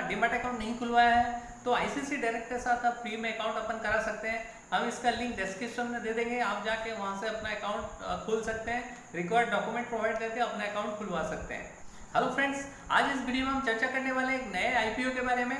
Demat account नहीं खुलवाया है तो आईसीआईसीआई डायरेक्ट के साथ आप फ्री में अकाउंट ओपन करा सकते हैं। हम इसका लिंक डिस्क्रिप्शन में दे देंगे, आप जाके वहां से अपना अकाउंट खुल सकते हैं, रिक्वायर्ड डॉक्यूमेंट प्रोवाइड करके अपना अकाउंट खुलवा सकते हैं। हेलो फ्रेंड्स, आज इस वीडियो में हम चर्चा करने वाले हैं एक नए आईपीओ के बारे में,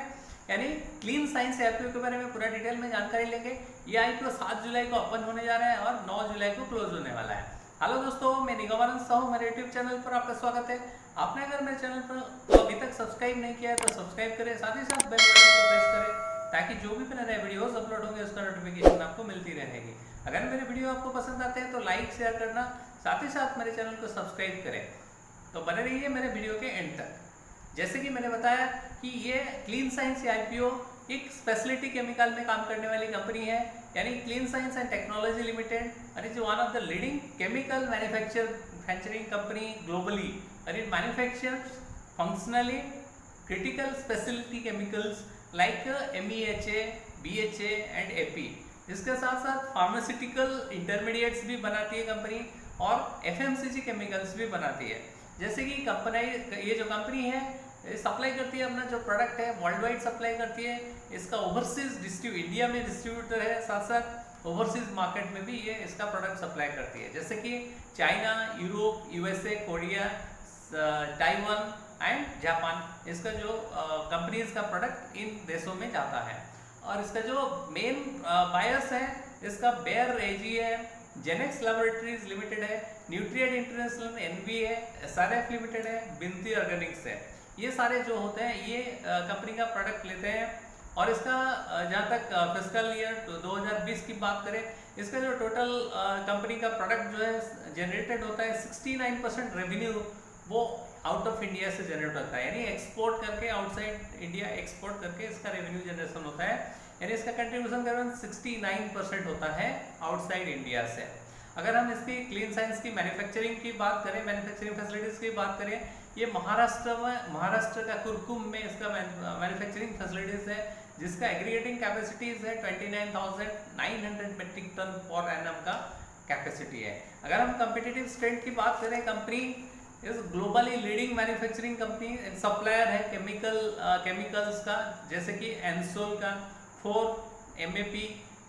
यानी क्लीन साइंस आईपीओ के बारे में पूरा डिटेल में जानकारी लेंगे। ये आईपीओ 7 जुलाई को ओपन होने जा रहा है और 9 जुलाई को क्लोज होने वाला है। हेलो दोस्तों, मैं निगमानंद साहू, मेरे यूट्यूब चैनल पर आपका स्वागत है। आपने अगर मेरे चैनल पर अभी तक सब्सक्राइब नहीं किया है तो सब्सक्राइब करें, साथ ही साथ बेल बटन को प्रेस करें ताकि जो भी मेरे नए वीडियोस अपलोड होंगे उसका नोटिफिकेशन आपको मिलती रहेगी। अगर मेरे वीडियो आपको पसंद आते हैं तो लाइक शेयर करना, साथ ही साथ मेरे चैनल को सब्सक्राइब करें। तो बने रहिए मेरे वीडियो के एंड तक। जैसे कि मैंने बताया कि ये क्लीन साइंस आईपीओ एक स्पेशलिटी केमिकल में काम करने वाली कंपनी है, यानी clean science and technology limited, और is one of the leading chemical manufacturing company globally, और it manufactures functionally critical speciality chemicals like MEHA, BHA and AP। इसके साथ साथ फार्मास्यूटिकल इंटरमीडिएट्स भी बनाती है कंपनी और FMCG केमिकल्स भी बनाती है। जैसे कि ये जो कंपनी है सप्लाई करती है, अपना जो प्रोडक्ट है वर्ल्ड वाइड सप्लाई करती है। इसका ओवरसीज इंडिया में डिस्ट्रीब्यूटर है, साथ साथ ओवरसीज मार्केट में भी ये इसका प्रोडक्ट सप्लाई करती है, जैसे कि China, Europe, USA, Korea, Taiwan and Japan. इसका जो कंपनीज का प्रोडक्ट इन देशों में जाता है। और इसका जो मेन बायर्स है, इसका बेयर एजी है, जेनेक्स लैबोरेटरीज लिमिटेड है, न्यूट्रिएट इंटरनेशनल NV है, SRF लिमिटेड है, बिनती ऑर्गेनिक्स है। ये सारे जो होते हैं ये कंपनी का प्रोडक्ट लेते हैं। और इसका जहाँ तक फिस्कल ईयर 2020 की बात करें, इसका जो टोटल कंपनी का प्रोडक्ट जो है जनरेटेड होता है 69% रेवेन्यू वो आउट ऑफ इंडिया से जनरेट होता है, यानी एक्सपोर्ट करके आउटसाइड इंडिया एक्सपोर्ट करके इसका रेवेन्यू जनरेशन होता है, यानी इसका कंट्रीब्यूशन करीबन 69% होता है आउटसाइड इंडिया से। अगर हम इसकी क्लीन साइंस की मैन्युफैक्चरिंग की बात करें, मैन्युफैक्चरिंग फैसिलिटीज की बात करें, ये महाराष्ट्र का कुरकुम में इसका मैन्युफैक्चरिंग फैसिलिटीज है, जिसका एग्रीगेटिंग कैपेसिटीज है 29,900 मेट्रिक टन पर एनम का कैपेसिटी है। अगर हम कम्पिटिटिव स्ट्रेंथ की बात करें, कंपनी इस globally leading manufacturing company supplier है केमिकल्स का, जैसे कि एनसोल का 4 MAP,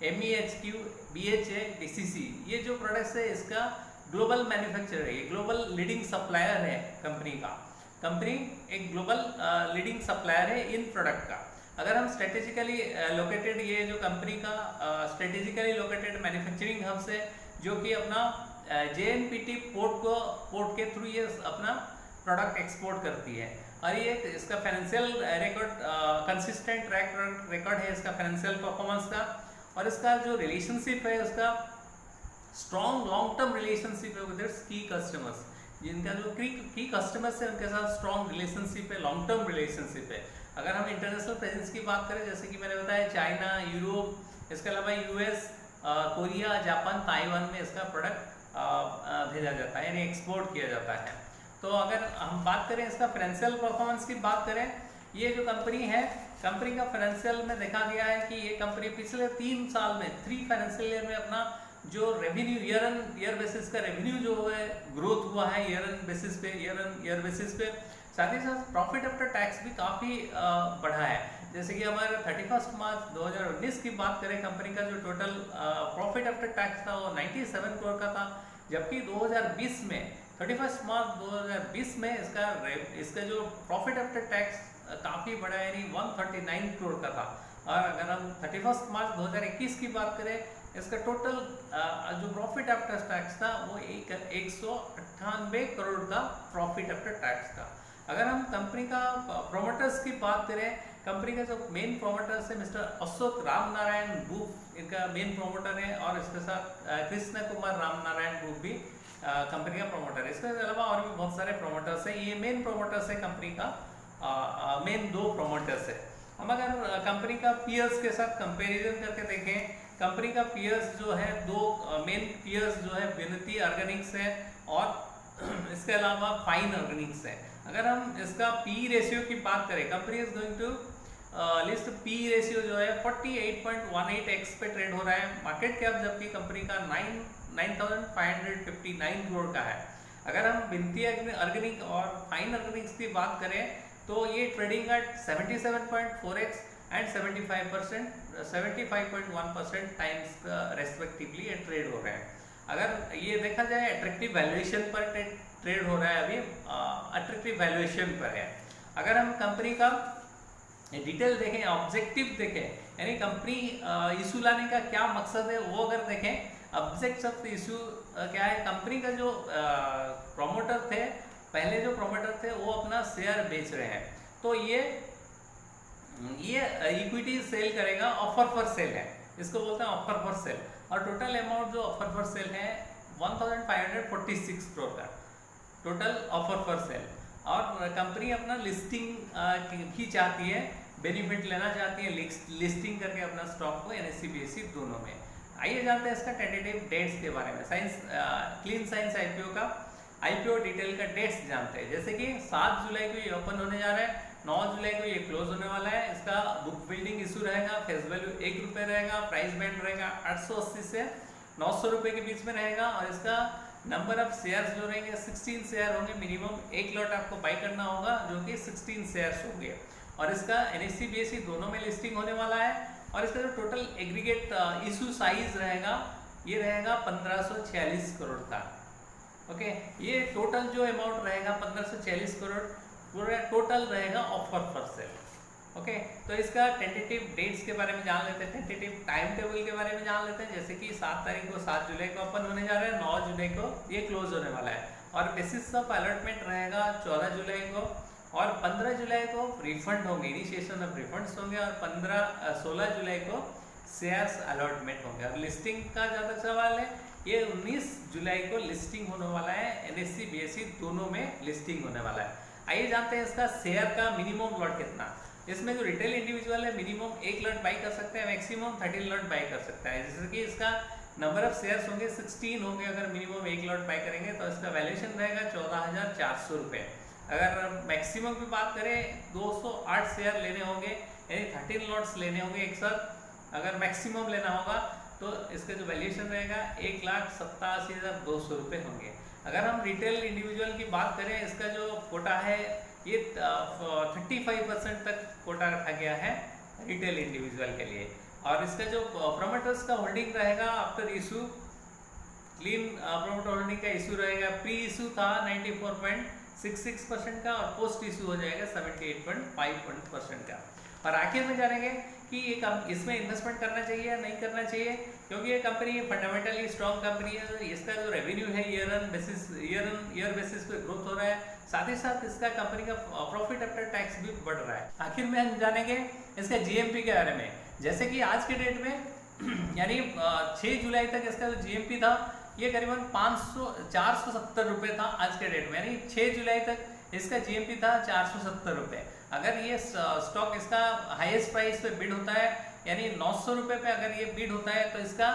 MEHQ, BHA, DCC, ये जो प्रोडक्ट्स है इसका ग्लोबल मैन्युफैक्चरर है, ये ग्लोबल लीडिंग सप्लायर है कंपनी का। कंपनी एक ग्लोबल लीडिंग सप्लायर है इन प्रोडक्ट का। अगर हम स्ट्रेटेजिकली लोकेटेड, ये जो कंपनी का स्ट्रेटेजिकली लोकेटेड मैन्युफैक्चरिंग हब से, जो कि अपना JNPT पोर्ट के थ्रू ये अपना प्रोडक्ट एक्सपोर्ट करती है। और ये इसका financial record consistent track record है इसका फाइनेंशियल परफॉर्मेंस का। और इसका जो रिलेशनशिप है उसका स्ट्रॉन्ग लॉन्ग टर्म रिलेशनशिप है विद इट्स की कस्टमर्स, जिनका जो की कस्टमर्स है उनके साथ स्ट्रॉन्ग रिलेशनशिप है, लॉन्ग टर्म रिलेशनशिप है। अगर हम इंटरनेशनल प्रेजेंस की बात करें, जैसे कि मैंने बताया चाइना, यूरोप, इसके अलावा US, कोरिया, जापान, ताइवान में इसका प्रोडक्ट भेजा जाता है, यानी एक्सपोर्ट किया जाता है। तो अगर हम बात करें इसका फाइनेंशियल परफॉर्मेंस की बात करें, ये जो कंपनी है, कंपनी का फाइनेंशियल में देखा गया है कि ये कंपनी पिछले 3 साल में 3 फाइनेंशियल ईयर में अपना जो रेवेन्यू ईयर बेसिस का रेवेन्यू जो है ग्रोथ हुआ है ईयर बेसिस पे, साथ ही साथ प्रॉफिट आफ्टर टैक्स भी काफ़ी बढ़ा है। जैसे कि हमारे 31 मार्च 2019 की बात करें, कंपनी का जो टोटल प्रॉफिट आफ्टर टैक्स था वो 97 करोड़ का था, जबकि 2020 में 31 मार्च 2020 में इसका जो प्रॉफिट आफ्टर टैक्स काफ़ी बड़ा, यानी 139 करोड़ का था। और अगर हम 31 मार्च 2021 की बात करें, इसका टोटल जो प्रॉफिट आफ्टर टैक्स था वो 198 करोड़ का प्रॉफिट आफ्टर टैक्स था। अगर हम कंपनी का प्रोमोटर्स की बात करें, कंपनी का जो मेन प्रोमोटर्स है मिस्टर अशोक रामनारायण बूफ, इनका मेन प्रोमोटर है, और इसके साथ कृष्ण कुमार रामनारायण बूफ भी कंपनी का प्रोमोटर है। इसके अलावा और भी बहुत सारे प्रोमोटर्स है, ये मेन प्रोमोटर्स है कंपनी का, मेन 2 प्रोमोटर्स है। हम अगर कंपनी का पीयर्स के साथ कंपेरिजन करके देखें, कंपनी का पीयर्स जो है 2 मेन पीयर्स जो है विनती ऑर्गेनिक्स है और इसके अलावा फाइन ऑर्गेनिक्स है। अगर हम इसका पी रेशियो की बात करें, company is going to list P ratio जो है 48.18x पे ट्रेड हो रहा है। मार्केट कैप जबकि कंपनी का 9,559 करोड़ का है। अगर हम विनती ऑर्गेनिक और फाइन ऑर्गेनिक्स की बात करें तो ये trading at 77.4x and 75.1% times respectively ये ट्रेड हो रहे हैं। अगर ये देखा जाए अट्रैक्टिव वैल्यूएशन पर ट्रेड हो रहा है, अभी अट्रैक्टिव वैल्यूएशन पर है। अगर हम कंपनी का डिटेल देखें, ऑब्जेक्टिव देखें, यानी कंपनी इशू लाने का क्या मकसद है वो अगर देखें, ऑब्जेक्ट ऑफ इशू क्या है, कंपनी का जो प्रोमोटर थे, पहले जो प्रोमोटर थे वो अपना शेयर बेच रहे हैं, तो ये इक्विटी सेल करेगा, ऑफर फॉर सेल है, इसको बोलते हैं ऑफर फॉर सेल। और टोटल अमाउंट जो ऑफर फॉर सेल है 1546 करोड़ का टोटल ऑफर फॉर सेल। और कंपनी अपना लिस्टिंग भी चाहती है, बेनिफिट लेना चाहती है लिस्टिंग करके अपना स्टॉक को NSE BSE दोनों में। आइए जानते हैं इसका टेंटेटिव डेट्स के बारे में। क्लीन साइंस IPO का IPO डिटेल का डेट्स जानते हैं। जैसे कि 7 जुलाई को ये ओपन होने जा रहा है, 9 जुलाई को ये क्लोज होने वाला है। इसका बुक बिल्डिंग इशू रहेगा, फेस वैल्यू 1 रुपये रहेगा, प्राइस बैंड रहेगा 880 से 900 रुपये के बीच में रहेगा। और इसका नंबर ऑफ शेयर्स जो रहेंगे 16 शेयर होंगे, मिनिमम 1 लॉट आपको बाई करना होगा जो कि 16 शेयर्स होंगे। और इसका NSE BSE दोनों में लिस्टिंग होने वाला है। और इसका जो टोटल एग्रीगेट इशू साइज रहेगा ये रहेगा 1546 करोड़ का। ओके, ये टोटल जो अमाउंट रहेगा 1546 करोड़ पूरा टोटल रहेगा ऑफर फॉर सेल। ओके, तो इसका टेंटेटिव डेट्स के बारे में जान लेते हैं, टेंटेटिव टाइम टेबल के बारे में जान लेते हैं। जैसे कि 7 तारीख को 7 जुलाई को ओपन होने जा रहा है, 9 जुलाई को ये क्लोज होने वाला है। और बेसिस ऑफ अलॉटमेंट रहेगा 14 जुलाई को, और 15 जुलाई को रिफंड होंगे, इनिशिएशन ऑफ रिफंड्स होंगे, और 16 जुलाई को शेयर्स अलॉटमेंट होंगे। और लिस्टिंग का जहाँ तक सवाल है, ये 19 जुलाई को लिस्टिंग होने वाला है, NSE BSE दोनों में लिस्टिंग होने वाला है। आइए जानते हैं इसका शेयर का मिनिमम लॉट कितना। इसमें जो रिटेल इंडिविजुअल है मिनिमम 1 लॉट बाई कर सकते हैं, मैक्सिमम 13 लॉट बाई कर सकता है। जैसे कि इसका नंबर ऑफ शेयर्स होंगे 16 होंगे, अगर मिनिमम 1 लॉट बाई करेंगे तो इसका वैल्यूएशन रहेगा 14,400 रुपये। अगर मैक्सिमम की बात करें 208 शेयर लेने होंगे, यानी 13 लॉट्स लेने होंगे एक साथ, अगर मैक्सिमम लेना होगा तो इसका जो वैल्यूएशन रहेगा 1,87,200 रुपये होंगे। अगर हम रिटेल इंडिविजुअल की बात करें, इसका जो कोटा है ये 35% तक कोटा रखा गया है रिटेल इंडिविजुअल के लिए। और इसका जो प्रोमोटर्स का होल्डिंग रहेगा after issue, clean promoter holding का इशू रहेगा, प्री इशू था 94.66% का, और पोस्ट इशू हो जाएगा 78.51% का। और आखिर में जानेंगे कि ये इसमें इन्वेस्टमेंट करना चाहिए या नहीं करना चाहिए, क्योंकि ये कंपनी फंडामेंटली स्ट्रॉन्ग कंपनी है। इसका जो रेवेन्यू है ईयर बेसिस पे ग्रोथ हो रहा है, साथ ही साथ इसका कंपनी का प्रॉफिट आफ्टर टैक्स भी बढ़ रहा है। आखिर में हम जानेंगे इसका GMP के बारे में। जैसे कि आज के डेट में यानी 6 जुलाई तक इसका जो GMP था ये करीबन 470 रुपये था आज के डेट में, यानी 6 जुलाई तक इसका GMP था 470 रुपये। अगर ये स्टॉक इसका हाईएस्ट प्राइस पे बिड होता है, यानी 900 रुपये पे अगर ये बिड होता है, तो इसका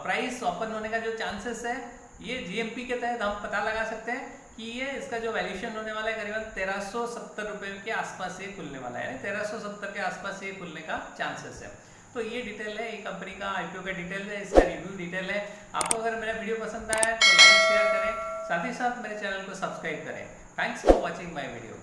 प्राइस ओपन होने का जो चांसेस है ये GMP के तहत हम पता लगा सकते हैं कि ये इसका जो वैल्यूएशन होने वाला है करीबन 1370 रुपये के आसपास ये खुलने वाला है, यानी 1370 के आसपास ये खुलने का चांसेस है। तो ये डिटेल है, ये कंपनी का IPO का डिटेल है, इसका रिव्यू डिटेल है। आपको अगर मेरा वीडियो पसंद आया तो लाइक शेयर करें, साथ ही साथ मेरे चैनल को सब्सक्राइब करें। Thanks for watching my video.